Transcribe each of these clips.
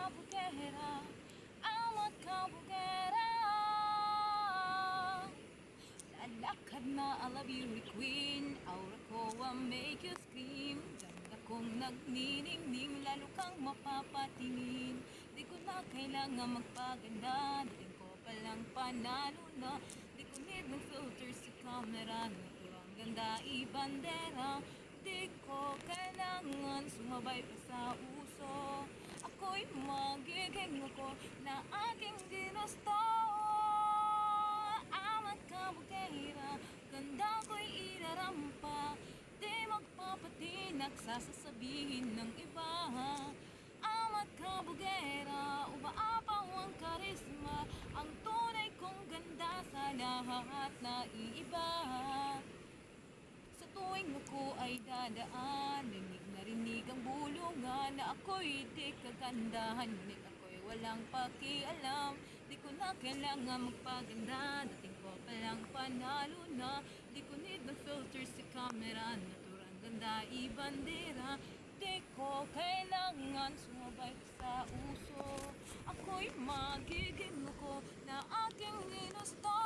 kabugera, amat kabugera. Lalakad na I love you queen, aura ko make you scream. Ganda kong nagniningning, lalo kang mapapatingin. Di ko na kailangan magpaganda, dating ko palang panalo na. Di ko need ng filter sa camera, naturang ganda ibandera. Di ko kailangan sumabay pa sa uso, ako'y magiging ako na aking ginusto. Amat kabugera, ganda ko'y irarampa, di magpapatinag sa sasabihin ng iba. Amat kabugera, umaapaw ang karisma, ang tunay kong ganda sa lahat na iiba. Sa tuwing ako ay dadaan, rinig ang bulungan na ako'y di kagandahan, ngunit ako'y walang pakialam. Di ko na kailangan magpaganda, dating ko palang panalo na. Di ko need ng filter sa camera, naturang ganda ibandera. Di ko kailangan sumabay sa uso, ako'y magiging ako na aking ginusto.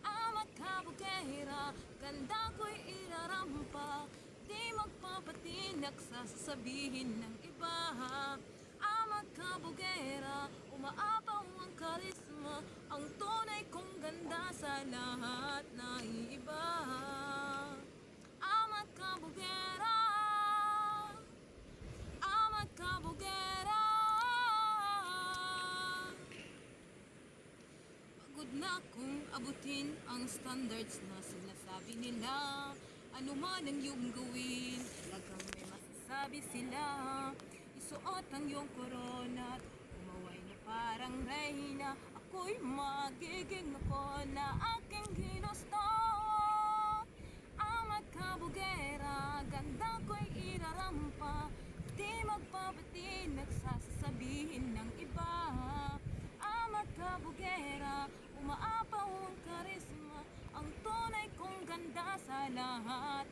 Amat kabugera, ganda ko'y irarampa, di magpapatinag sa sasabihin ng iba. Amat kabugera, umaapaw ang karisma, ang tunay kong ganda sa lahat na iba. Amat kabugera, amat kabugera. Pagod na kung abutin ang standards na sinasabi nila. Ano man ang iyong gawin, talagang may masasabi sila. Isuot ang iyong korona at umaway na parang reyna, ako'y magiging ako na aking ginusto. Amat kabugera, ganda ko'y irarampa, di magpapatinag sa sasabihin ng iba. Amat kabugera, umaapaw ang karisma, ang tunay kong ganda sa lahat